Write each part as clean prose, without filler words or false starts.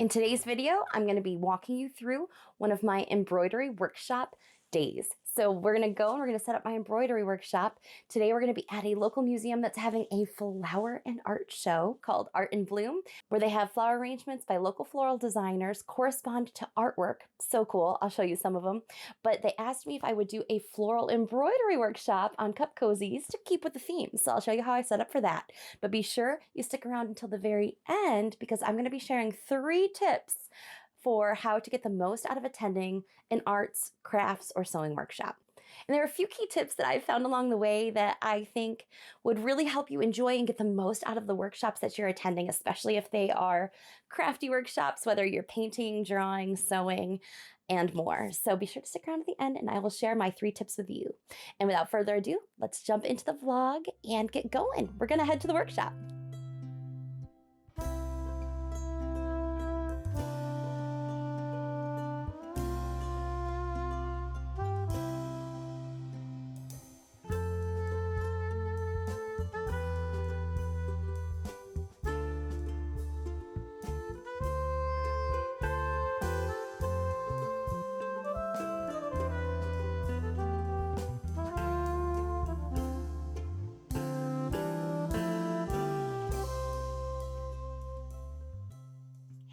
In today's video, I'm going to be walking you through one of my embroidery workshop days. So we're going to go and we're going to set up my embroidery workshop. Today we're going to be at a local museum that's having a flower and art show called Art in Bloom, where they have flower arrangements by local floral designers correspond to artwork. So cool. I'll show you some of them. But they asked me if I would do a floral embroidery workshop on cup cozies to keep with the theme. So I'll show you how I set up for that. But be sure you stick around until the very end because I'm going to be sharing 3 tips for how to get the most out of attending an arts, crafts, or sewing workshop. And there are a few key tips that I've found along the way that I think would really help you enjoy and get the most out of the workshops that you're attending, especially if they are crafty workshops, whether you're painting, drawing, sewing, and more. So be sure to stick around to the end and I will share my 3 tips with you. And without further ado, let's jump into the vlog and get going. We're gonna head to the workshop.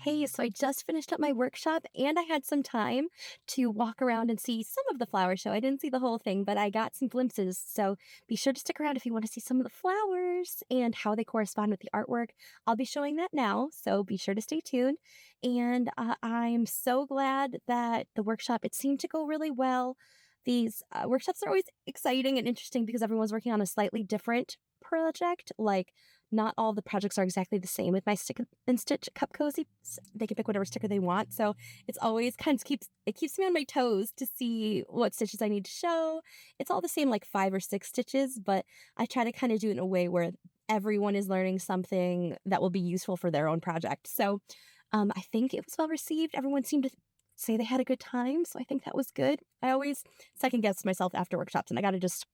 Hey, so I just finished up my workshop and I had some time to walk around and see some of the flower show. I didn't see the whole thing, but I got some glimpses. So be sure to stick around if you want to see some of the flowers and how they correspond with the artwork. I'll be showing that now, so be sure to stay tuned. And I'm so glad that the workshop, it seemed to go really well. These workshops are always exciting and interesting because everyone's working on a slightly different project. Like, not all the projects are exactly the same with my stick and stitch cup cozy. They can pick whatever sticker they want. So it's always kind of keeps me on my toes to see what stitches I need to show. It's all the same, like 5 or 6 stitches, but I try to kind of do it in a way where everyone is learning something that will be useful for their own project. So I think it was well received. Everyone seemed to say they had a good time. So I think that was good. I always second guess myself after workshops and I got to just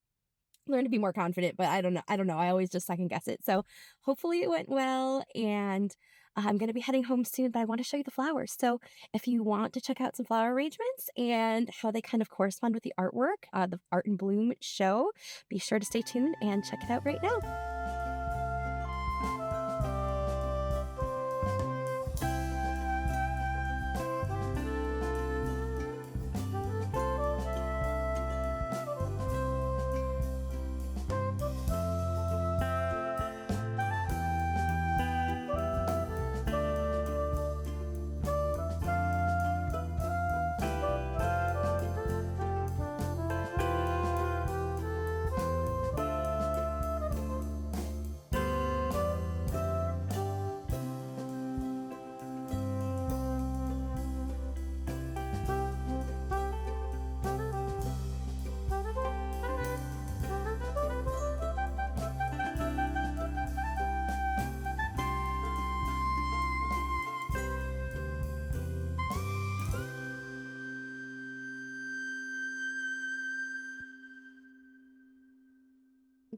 learn to be more confident, but I don't know. I always just second guess it. So hopefully it went well and I'm going to be heading home soon, but I want to show you the flowers. So if you want to check out some flower arrangements and how they kind of correspond with the artwork, the Art in Bloom show, be sure to stay tuned and check it out right now.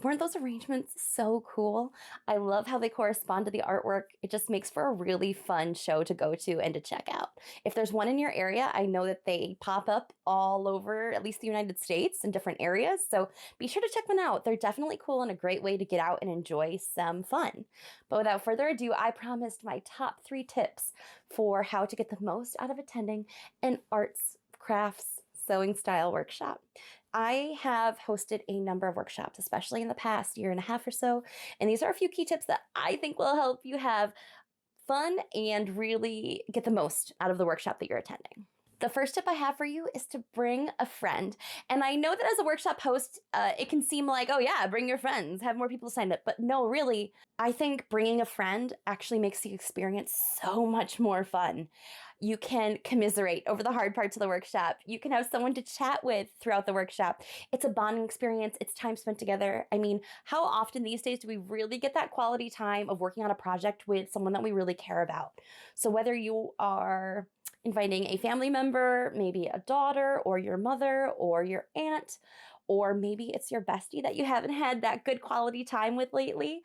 Weren't those arrangements so cool? I love how they correspond to the artwork. It just makes for a really fun show to go to and to check out. If there's one in your area, I know that they pop up all over, at least the United States, in different areas. So be sure to check them out. They're definitely cool and a great way to get out and enjoy some fun. But without further ado, I promised my top 3 tips for how to get the most out of attending an arts, crafts, sewing style workshop. I have hosted a number of workshops, especially in the past year and a half or so. And these are a few key tips that I think will help you have fun and really get the most out of the workshop that you're attending. The first tip I have for you is to bring a friend. And I know that as a workshop host, it can seem like, oh yeah, bring your friends, have more people sign up. But no, really, I think bringing a friend actually makes the experience so much more fun. You can commiserate over the hard parts of the workshop. You can have someone to chat with throughout the workshop. It's a bonding experience. It's time spent together. I mean, how often these days do we really get that quality time of working on a project with someone that we really care about? So whether you are inviting a family member, maybe a daughter or your mother or your aunt, or maybe it's your bestie that you haven't had that good quality time with lately,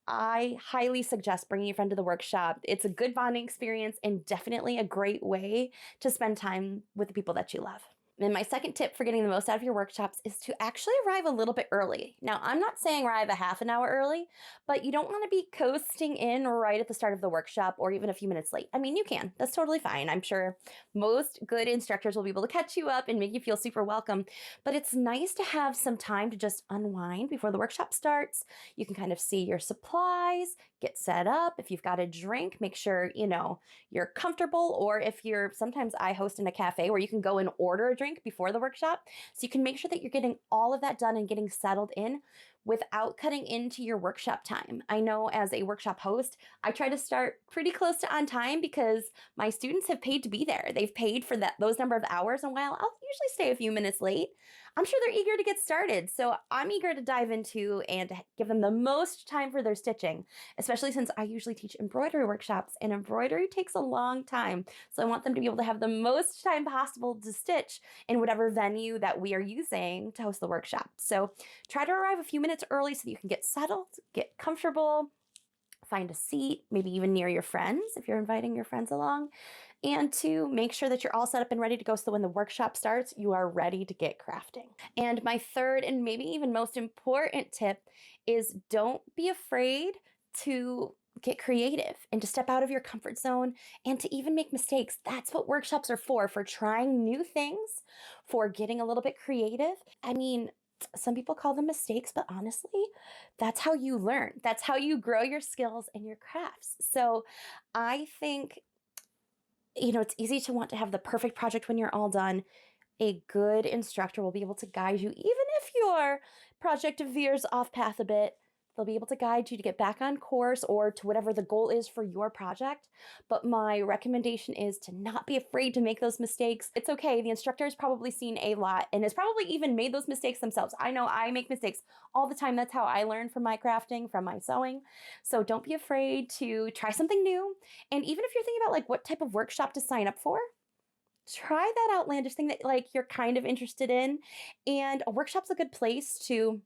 I highly suggest bringing a friend to the workshop. It's a good bonding experience and definitely a great way to spend time with the people that you love. And my second tip for getting the most out of your workshops is to actually arrive a little bit early. Now, I'm not saying arrive a half an hour early, but you don't want to be coasting in right at the start of the workshop or even a few minutes late. I mean, you can. That's totally fine. I'm sure most good instructors will be able to catch you up and make you feel super welcome. But it's nice to have some time to just unwind before the workshop starts. You can kind of see your supplies, get set up. If you've got a drink, make sure, you're comfortable. Or if sometimes I host in a cafe where you can go and order a drink before the workshop. So you can make sure that you're getting all of that done and getting settled in without cutting into your workshop time. I know as a workshop host, I try to start pretty close to on time because my students have paid to be there. They've paid for those number of hours, and while I'll usually stay a few minutes late, I'm sure they're eager to get started. So I'm eager to dive into and give them the most time for their stitching, especially since I usually teach embroidery workshops, and embroidery takes a long time. So I want them to be able to have the most time possible to stitch in whatever venue that we are using to host the workshop. So try to arrive a few minutes early so that you can get settled, get comfortable, find a seat, maybe even near your friends if you're inviting your friends along, and to make sure that you're all set up and ready to go so when the workshop starts, you are ready to get crafting. And my third and maybe even most important tip is don't be afraid to get creative and to step out of your comfort zone and to even make mistakes. That's what workshops are for trying new things, for getting a little bit creative. I mean, some people call them mistakes, but honestly, that's how you learn. That's how you grow your skills and your crafts. So I think, it's easy to want to have the perfect project when you're all done. A good instructor will be able to guide you, even if your project veers off path a bit. They'll be able to guide you to get back on course or to whatever the goal is for your project. But my recommendation is to not be afraid to make those mistakes. It's okay. The instructor has probably seen a lot and has probably even made those mistakes themselves. I know I make mistakes all the time. That's how I learn from my crafting, from my sewing. So don't be afraid to try something new. And even if you're thinking about what type of workshop to sign up for, try that outlandish thing that you're kind of interested in. And a workshop's a good place to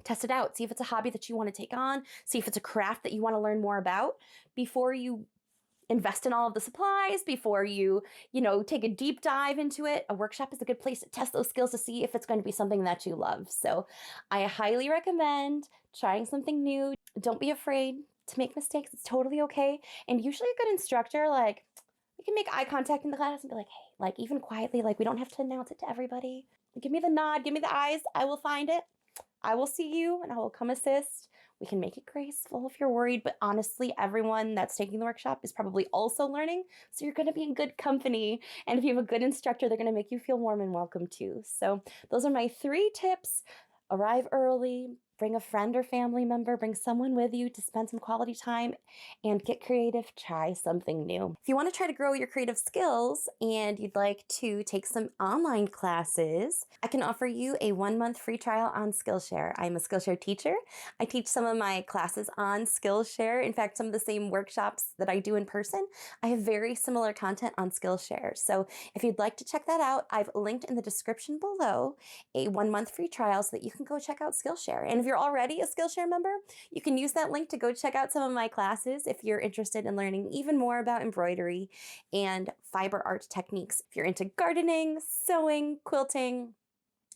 test it out. See if it's a hobby that you want to take on. See if it's a craft that you want to learn more about before you invest in all of the supplies, before you, take a deep dive into it. A workshop is a good place to test those skills to see if it's going to be something that you love. So I highly recommend trying something new. Don't be afraid to make mistakes. It's totally okay. And usually a good instructor, we can make eye contact in the class and be like, hey, even quietly, we don't have to announce it to everybody. Give me the nod, give me the eyes. I will find it. I will see you and I will come assist. We can make it graceful if you're worried, but honestly, everyone that's taking the workshop is probably also learning, so you're going to be in good company. And if you have a good instructor, they're going to make you feel warm and welcome too. So those are my 3 tips. Arrive early, bring a friend or family member, bring someone with you to spend some quality time, and get creative. Try something new. If you want to try to grow your creative skills and you'd like to take some online classes, I can offer you a 1-month free trial on Skillshare. I'm a Skillshare teacher. I teach some of my classes on Skillshare. In fact, some of the same workshops that I do in person, I have very similar content on Skillshare. So if you'd like to check that out, I've linked in the description below a 1-month free trial so that you can go check out Skillshare. And if you're already a Skillshare member, you can use that link to go check out some of my classes if you're interested in learning even more about embroidery and fiber art techniques. If you're into gardening, sewing, quilting,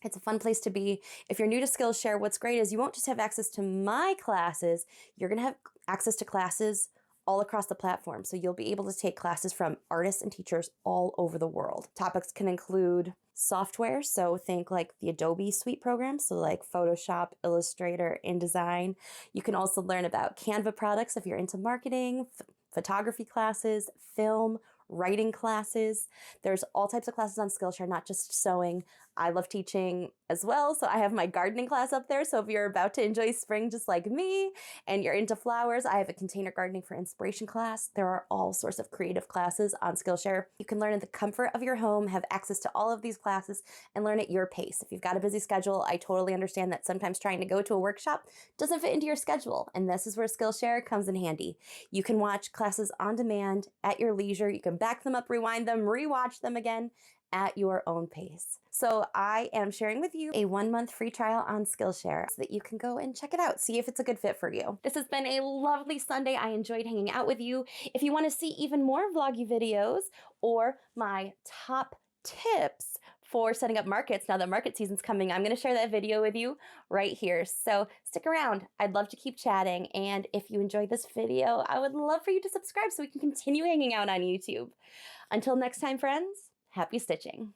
it's a fun place to be. If you're new to Skillshare, what's great is you won't just have access to my classes, you're going to have access to classes all across the platform. So you'll be able to take classes from artists and teachers all over the world. Topics can include software, so think the Adobe Suite programs, so Photoshop, Illustrator, InDesign. You can also learn about Canva products if you're into marketing, photography classes, film, writing classes. There's all types of classes on Skillshare, not just sewing. I love teaching as well, so I have my gardening class up there. So if you're about to enjoy spring just like me and you're into flowers, I have a container gardening for inspiration class. There are all sorts of creative classes on Skillshare. You can learn in the comfort of your home, have access to all of these classes, and learn at your pace. If you've got a busy schedule, I totally understand that sometimes trying to go to a workshop doesn't fit into your schedule, and this is where Skillshare comes in handy. You can watch classes on demand at your leisure. You can back them up, rewind them, rewatch them again at your own pace. So I am sharing with you a 1-month free trial on Skillshare so that you can go and check it out, see if it's a good fit for you. This has been a lovely Sunday. I enjoyed hanging out with you. If you want to see even more vloggy videos or my top tips for setting up markets now that market season's coming, I'm going to share that video with you right here. So stick around. I'd love to keep chatting. And if you enjoyed this video, I would love for you to subscribe so we can continue hanging out on YouTube. Until next time, friends, happy stitching.